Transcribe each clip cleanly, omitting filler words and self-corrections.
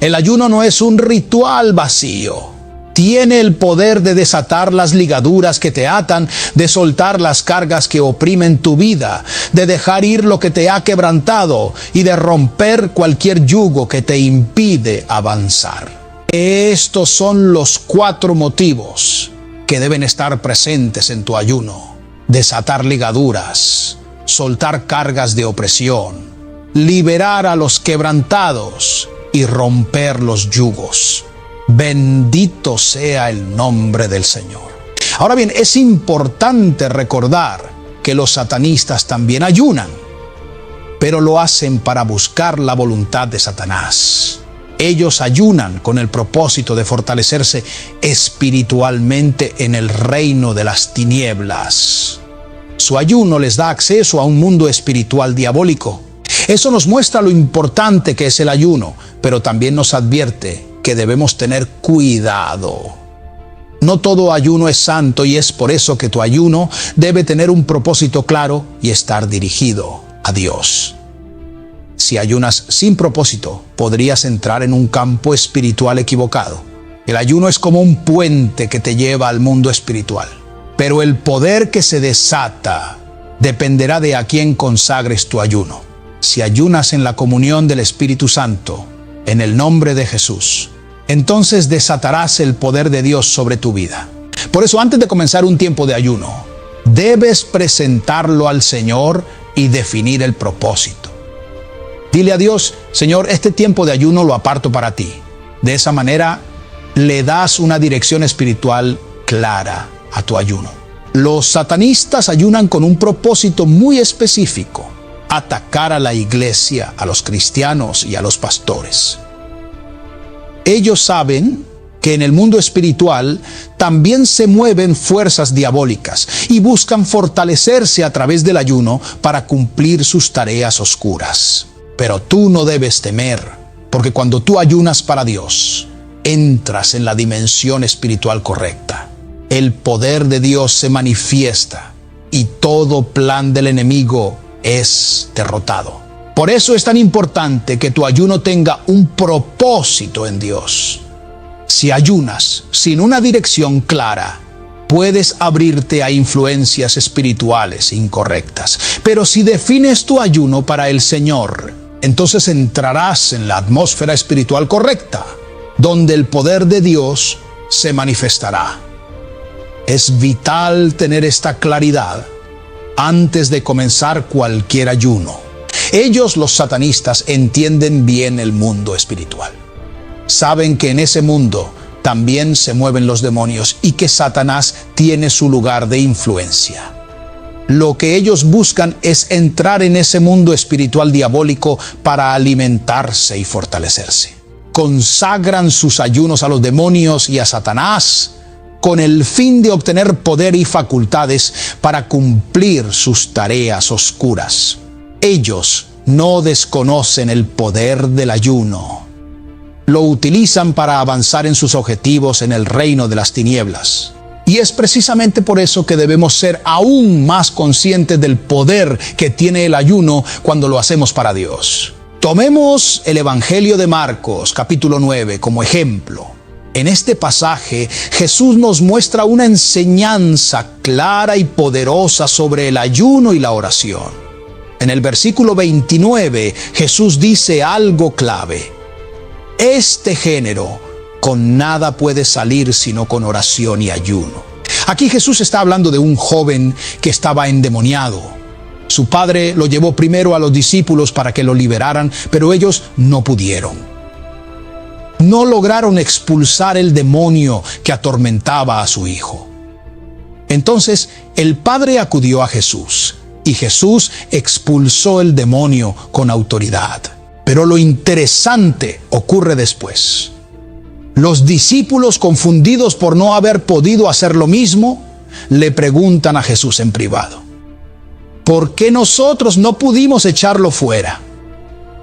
El ayuno no es un ritual vacío. Tiene el poder de desatar las ligaduras que te atan, de soltar las cargas que oprimen tu vida, de dejar ir lo que te ha quebrantado y de romper cualquier yugo que te impide avanzar. Estos son los 4 motivos que deben estar presentes en tu ayuno: desatar ligaduras, soltar cargas de opresión, liberar a los quebrantados y romper los yugos. Bendito sea el nombre del Señor. Ahora bien, es importante recordar que los satanistas también ayunan, pero lo hacen para buscar la voluntad de Satanás. Ellos ayunan con el propósito de fortalecerse espiritualmente en el reino de las tinieblas. Su ayuno les da acceso a un mundo espiritual diabólico. Eso nos muestra lo importante que es el ayuno, pero también nos advierte que debemos tener cuidado. No todo ayuno es santo, y es por eso que tu ayuno debe tener un propósito claro y estar dirigido a Dios. Si ayunas sin propósito, podrías entrar en un campo espiritual equivocado. El ayuno es como un puente que te lleva al mundo espiritual, pero el poder que se desata dependerá de a quién consagres tu ayuno. Si ayunas en la comunión del Espíritu Santo, en el nombre de Jesús, entonces desatarás el poder de Dios sobre tu vida. Por eso, antes de comenzar un tiempo de ayuno, debes presentarlo al Señor y definir el propósito. Dile a Dios: Señor, este tiempo de ayuno lo aparto para ti. De esa manera, le das una dirección espiritual clara a tu ayuno. Los satanistas ayunan con un propósito muy específico: atacar a la iglesia, a los cristianos y a los pastores. Ellos saben que en el mundo espiritual también se mueven fuerzas diabólicas y buscan fortalecerse a través del ayuno para cumplir sus tareas oscuras. Pero tú no debes temer, porque cuando tú ayunas para Dios, entras en la dimensión espiritual correcta. El poder de Dios se manifiesta y todo plan del enemigo es derrotado. Por eso es tan importante que tu ayuno tenga un propósito en Dios. Si ayunas sin una dirección clara, puedes abrirte a influencias espirituales incorrectas. Pero si defines tu ayuno para el Señor, entonces entrarás en la atmósfera espiritual correcta, donde el poder de Dios se manifestará. Es vital tener esta claridad antes de comenzar cualquier ayuno. Ellos, los satanistas, entienden bien el mundo espiritual. Saben que en ese mundo también se mueven los demonios y que Satanás tiene su lugar de influencia. Lo que ellos buscan es entrar en ese mundo espiritual diabólico para alimentarse y fortalecerse. Consagran sus ayunos a los demonios y a Satanás con el fin de obtener poder y facultades para cumplir sus tareas oscuras. Ellos no desconocen el poder del ayuno. Lo utilizan para avanzar en sus objetivos en el reino de las tinieblas. Y es precisamente por eso que debemos ser aún más conscientes del poder que tiene el ayuno cuando lo hacemos para Dios. Tomemos el Evangelio de Marcos, capítulo 9, como ejemplo. En este pasaje, Jesús nos muestra una enseñanza clara y poderosa sobre el ayuno y la oración. En el versículo 29, Jesús dice algo clave: este género con nada puede salir sino con oración y ayuno. Aquí Jesús está hablando de un joven que estaba endemoniado. Su padre lo llevó primero a los discípulos para que lo liberaran, pero ellos no pudieron. No lograron expulsar el demonio que atormentaba a su hijo. Entonces el padre acudió a Jesús y Jesús expulsó el demonio con autoridad. Pero lo interesante ocurre después. Los discípulos, confundidos por no haber podido hacer lo mismo, le preguntan a Jesús en privado: ¿por qué nosotros no pudimos echarlo fuera?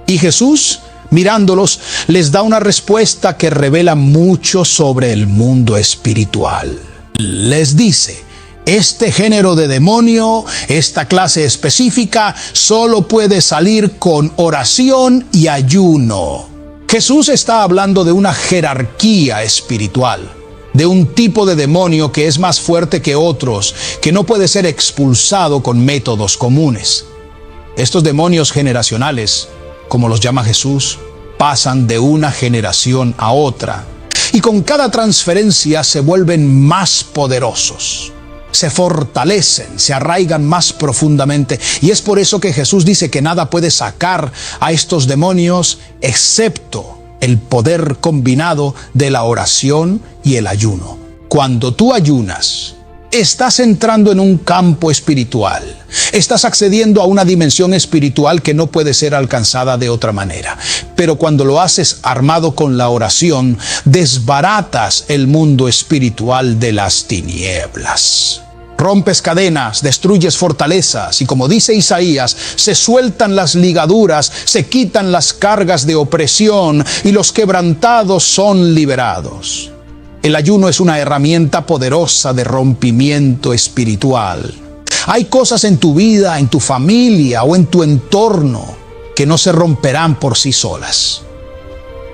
Y Jesús, mirándolos, les da una respuesta que revela mucho sobre el mundo espiritual. Les dice: este género de demonio, esta clase específica, solo puede salir con oración y ayuno. Jesús está hablando de una jerarquía espiritual, de un tipo de demonio que es más fuerte que otros, que no puede ser expulsado con métodos comunes. Estos demonios generacionales, como los llama Jesús, pasan de una generación a otra, y con cada transferencia se vuelven más poderosos, se fortalecen, se arraigan más profundamente, y es por eso que Jesús dice que nada puede sacar a estos demonios excepto el poder combinado de la oración y el ayuno. Cuando tú ayunas, estás entrando en un campo espiritual, estás accediendo a una dimensión espiritual que no puede ser alcanzada de otra manera. Pero cuando lo haces armado con la oración, desbaratas el mundo espiritual de las tinieblas. Rompes cadenas, destruyes fortalezas y, como dice Isaías, se sueltan las ligaduras, se quitan las cargas de opresión y los quebrantados son liberados. El ayuno es una herramienta poderosa de rompimiento espiritual. Hay cosas en tu vida, en tu familia o en tu entorno que no se romperán por sí solas.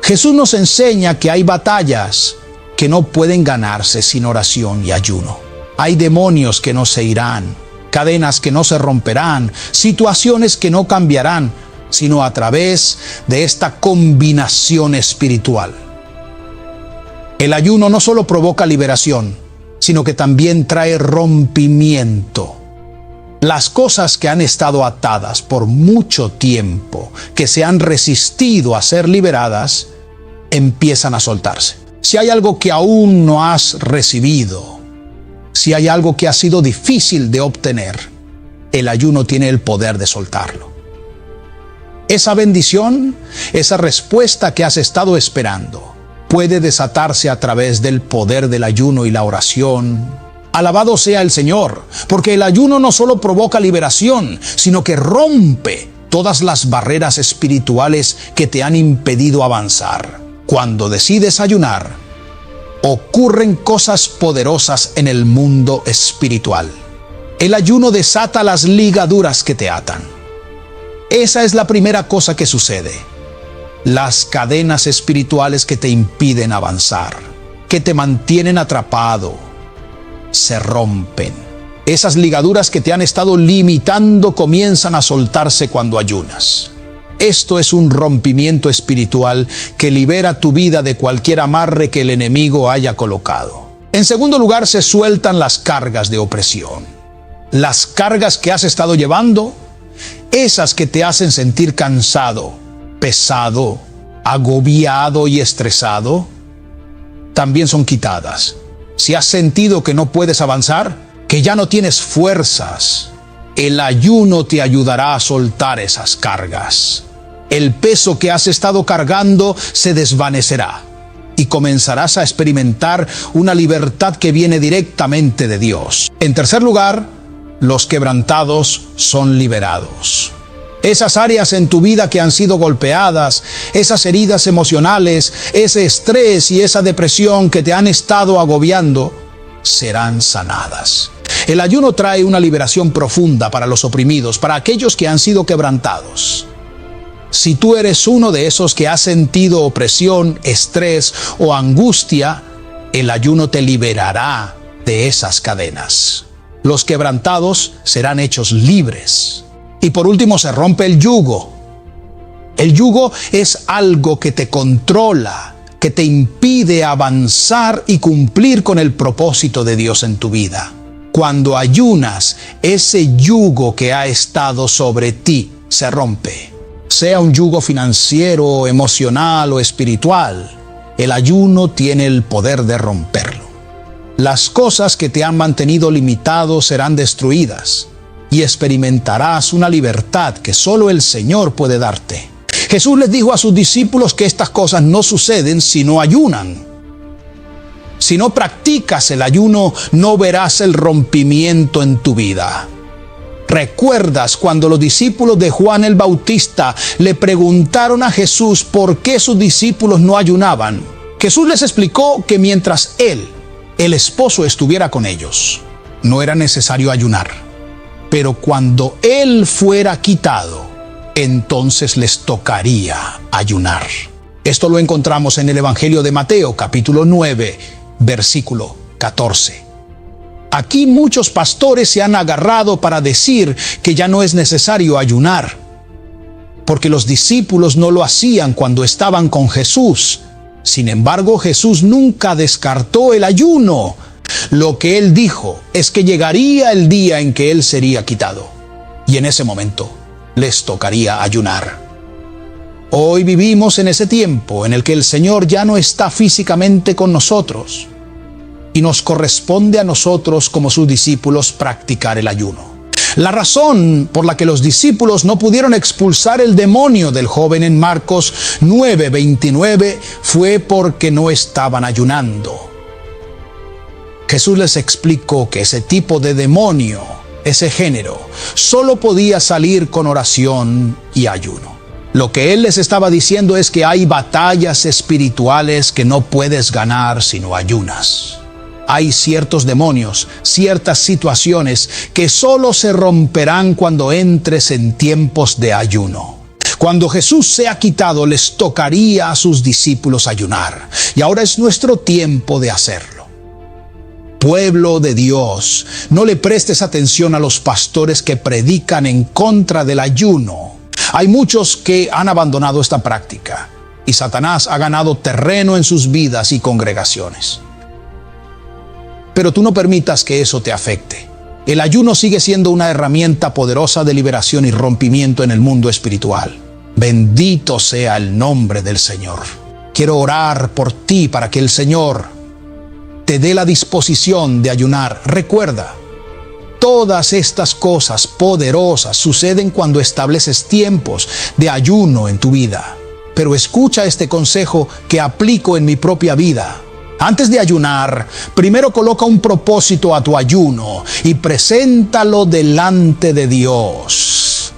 Jesús nos enseña que hay batallas que no pueden ganarse sin oración y ayuno. Hay demonios que no se irán, cadenas que no se romperán, situaciones que no cambiarán, sino a través de esta combinación espiritual. El ayuno no solo provoca liberación, sino que también trae rompimiento. Las cosas que han estado atadas por mucho tiempo, que se han resistido a ser liberadas, empiezan a soltarse. Si hay algo que aún no has recibido, si hay algo que ha sido difícil de obtener, el ayuno tiene el poder de soltarlo. Esa bendición, esa respuesta que has estado esperando, puede desatarse a través del poder del ayuno y la oración. Alabado sea el Señor, porque el ayuno no solo provoca liberación, sino que rompe todas las barreras espirituales que te han impedido avanzar. Cuando decides ayunar, ocurren cosas poderosas en el mundo espiritual. El ayuno desata las ligaduras que te atan. Esa es la primera cosa que sucede. Las cadenas espirituales que te impiden avanzar, que te mantienen atrapado, se rompen. Esas ligaduras que te han estado limitando comienzan a soltarse cuando ayunas. Esto es un rompimiento espiritual que libera tu vida de cualquier amarre que el enemigo haya colocado. En segundo lugar, se sueltan las cargas de opresión. Las cargas que has estado llevando, esas que te hacen sentir cansado, pesado, agobiado y estresado, también son quitadas. Si has sentido que no puedes avanzar, que ya no tienes fuerzas, el ayuno te ayudará a soltar esas cargas. El peso que has estado cargando se desvanecerá y comenzarás a experimentar una libertad que viene directamente de Dios. En tercer lugar, los quebrantados son liberados. Esas áreas en tu vida que han sido golpeadas, esas heridas emocionales, ese estrés y esa depresión que te han estado agobiando, serán sanadas. El ayuno trae una liberación profunda para los oprimidos, para aquellos que han sido quebrantados. Si tú eres uno de esos que ha sentido opresión, estrés o angustia, el ayuno te liberará de esas cadenas. Los quebrantados serán hechos libres. Y por último, se rompe el yugo. El yugo es algo que te controla, que te impide avanzar y cumplir con el propósito de Dios en tu vida. Cuando ayunas, ese yugo que ha estado sobre ti se rompe. Sea un yugo financiero, emocional o espiritual, el ayuno tiene el poder de romperlo. Las cosas que te han mantenido limitado serán destruidas y experimentarás una libertad que solo el Señor puede darte. Jesús les dijo a sus discípulos que estas cosas no suceden si no ayunan. Si no practicas el ayuno, no verás el rompimiento en tu vida. ¿Recuerdas cuando los discípulos de Juan el Bautista le preguntaron a Jesús por qué sus discípulos no ayunaban? Jesús les explicó que mientras él, el esposo, estuviera con ellos, no era necesario ayunar. Pero cuando él fuera quitado, entonces les tocaría ayunar. Esto lo encontramos en el Evangelio de Mateo, capítulo 9, versículo 14. Aquí muchos pastores se han agarrado para decir que ya no es necesario ayunar, porque los discípulos no lo hacían cuando estaban con Jesús. Sin embargo, Jesús nunca descartó el ayuno. Lo que él dijo es que llegaría el día en que él sería quitado, y en ese momento les tocaría ayunar. Hoy vivimos en ese tiempo en el que el Señor ya no está físicamente con nosotros, y nos corresponde a nosotros como sus discípulos practicar el ayuno. La razón por la que los discípulos no pudieron expulsar el demonio del joven en Marcos 9:29 fue porque no estaban ayunando. Jesús les explicó que ese tipo de demonio, ese género, solo podía salir con oración y ayuno. Lo que Él les estaba diciendo es que hay batallas espirituales que no puedes ganar si no ayunas. Hay ciertos demonios, ciertas situaciones que solo se romperán cuando entres en tiempos de ayuno. Cuando Jesús sea quitado, les tocaría a sus discípulos ayunar. Y ahora es nuestro tiempo de hacerlo. Pueblo de Dios, no le prestes atención a los pastores que predican en contra del ayuno. Hay muchos que han abandonado esta práctica y Satanás ha ganado terreno en sus vidas y congregaciones. Pero tú no permitas que eso te afecte. El ayuno sigue siendo una herramienta poderosa de liberación y rompimiento en el mundo espiritual. Bendito sea el nombre del Señor. Quiero orar por ti para que el Señor te dé la disposición de ayunar. Recuerda, todas estas cosas poderosas suceden cuando estableces tiempos de ayuno en tu vida. Pero escucha este consejo que aplico en mi propia vida. Antes de ayunar, primero coloca un propósito a tu ayuno y preséntalo delante de Dios.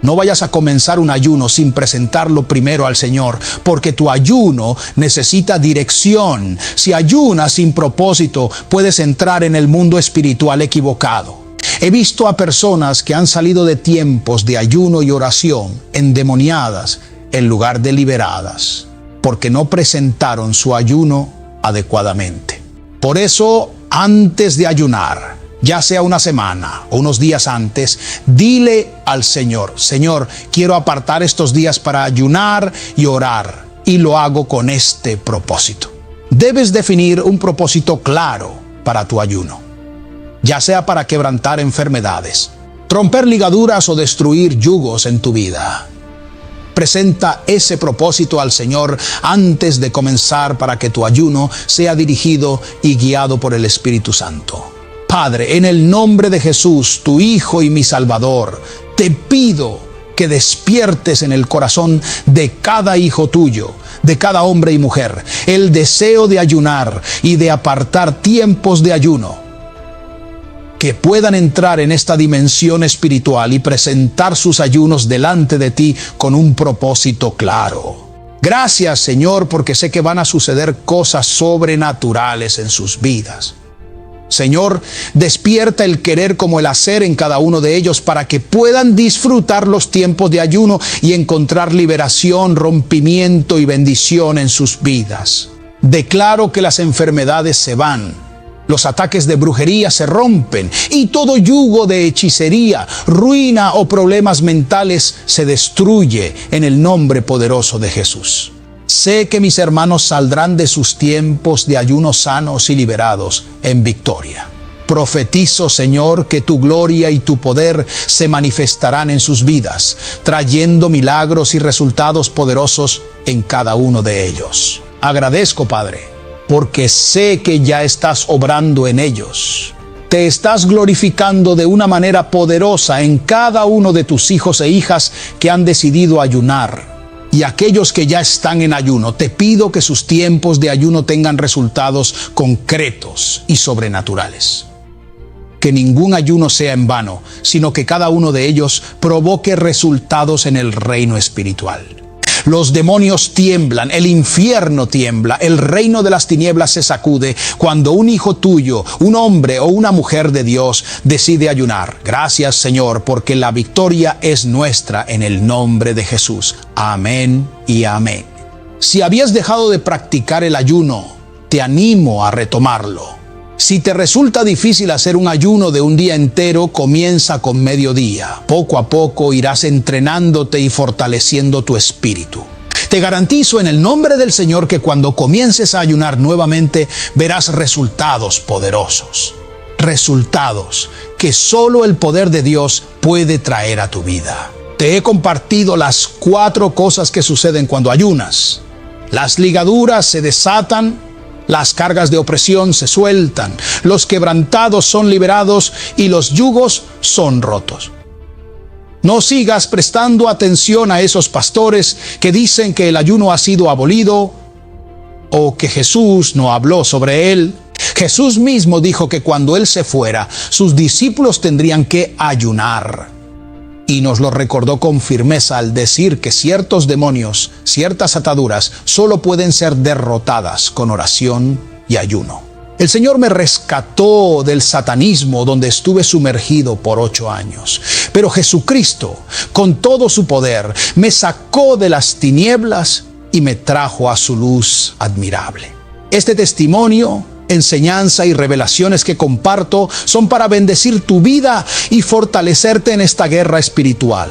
No vayas a comenzar un ayuno sin presentarlo primero al Señor, porque tu ayuno necesita dirección. Si ayunas sin propósito, puedes entrar en el mundo espiritual equivocado. He visto a personas que han salido de tiempos de ayuno y oración endemoniadas en lugar de liberadas, porque no presentaron su ayuno adecuadamente. Por eso, antes de ayunar, ya sea una semana o unos días antes, dile al Señor: Señor, quiero apartar estos días para ayunar y orar, y lo hago con este propósito. Debes definir un propósito claro para tu ayuno, ya sea para quebrantar enfermedades, romper ligaduras o destruir yugos en tu vida. Presenta ese propósito al Señor antes de comenzar para que tu ayuno sea dirigido y guiado por el Espíritu Santo. Padre, en el nombre de Jesús, tu Hijo y mi Salvador, te pido que despiertes en el corazón de cada hijo tuyo, de cada hombre y mujer, el deseo de ayunar y de apartar tiempos de ayuno, que puedan entrar en esta dimensión espiritual y presentar sus ayunos delante de ti con un propósito claro. Gracias, Señor, porque sé que van a suceder cosas sobrenaturales en sus vidas. Señor, despierta el querer como el hacer en cada uno de ellos para que puedan disfrutar los tiempos de ayuno y encontrar liberación, rompimiento y bendición en sus vidas. Declaro que las enfermedades se van. Los ataques de brujería se rompen y todo yugo de hechicería, ruina o problemas mentales se destruye en el nombre poderoso de Jesús. Sé que mis hermanos saldrán de sus tiempos de ayuno sanos y liberados en victoria. Profetizo, Señor, que tu gloria y tu poder se manifestarán en sus vidas, trayendo milagros y resultados poderosos en cada uno de ellos. Agradezco, Padre, porque sé que ya estás obrando en ellos. Te estás glorificando de una manera poderosa en cada uno de tus hijos e hijas que han decidido ayunar. Y aquellos que ya están en ayuno, te pido que sus tiempos de ayuno tengan resultados concretos y sobrenaturales. Que ningún ayuno sea en vano, sino que cada uno de ellos provoque resultados en el reino espiritual. Los demonios tiemblan, el infierno tiembla, el reino de las tinieblas se sacude cuando un hijo tuyo, un hombre o una mujer de Dios decide ayunar. Gracias, Señor, porque la victoria es nuestra en el nombre de Jesús. Amén y amén. Si habías dejado de practicar el ayuno, te animo a retomarlo. Si te resulta difícil hacer un ayuno de un día entero, comienza con mediodía. Poco a poco irás entrenándote y fortaleciendo tu espíritu. Te garantizo en el nombre del Señor que cuando comiences a ayunar nuevamente, verás resultados poderosos. Resultados que solo el poder de Dios puede traer a tu vida. Te he compartido las 4 cosas que suceden cuando ayunas. Las ligaduras se desatan, las cargas de opresión se sueltan, los quebrantados son liberados y los yugos son rotos. No sigas prestando atención a esos pastores que dicen que el ayuno ha sido abolido o que Jesús no habló sobre él. Jesús mismo dijo que cuando Él se fuera, sus discípulos tendrían que ayunar. Y nos lo recordó con firmeza al decir que ciertos demonios, ciertas ataduras, solo pueden ser derrotadas con oración y ayuno. El Señor me rescató del satanismo donde estuve sumergido por 8 años. Pero Jesucristo, con todo su poder, me sacó de las tinieblas y me trajo a su luz admirable. Este testimonio, enseñanza y revelaciones que comparto son para bendecir tu vida y fortalecerte en esta guerra espiritual.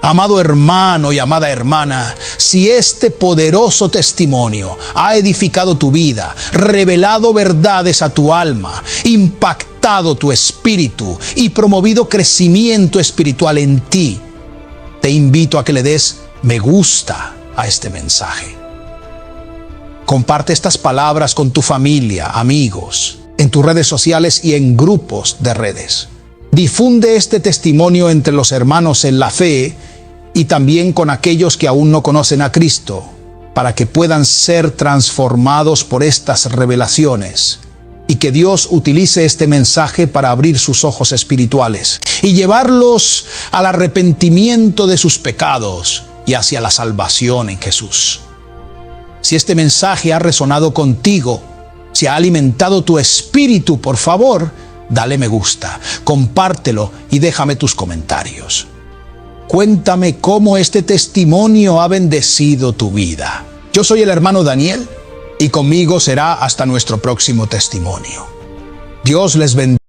Amado hermano y amada hermana, si este poderoso testimonio ha edificado tu vida, revelado verdades a tu alma, impactado tu espíritu y promovido crecimiento espiritual en ti, te invito a que le des me gusta a este mensaje. Comparte estas palabras con tu familia, amigos, en tus redes sociales y en grupos de redes. Difunde este testimonio entre los hermanos en la fe y también con aquellos que aún no conocen a Cristo, para que puedan ser transformados por estas revelaciones y que Dios utilice este mensaje para abrir sus ojos espirituales y llevarlos al arrepentimiento de sus pecados y hacia la salvación en Jesús. Si este mensaje ha resonado contigo, si ha alimentado tu espíritu, por favor, dale me gusta, compártelo y déjame tus comentarios. Cuéntame cómo este testimonio ha bendecido tu vida. Yo soy el hermano Daniel y conmigo será hasta nuestro próximo testimonio. Dios les bendiga.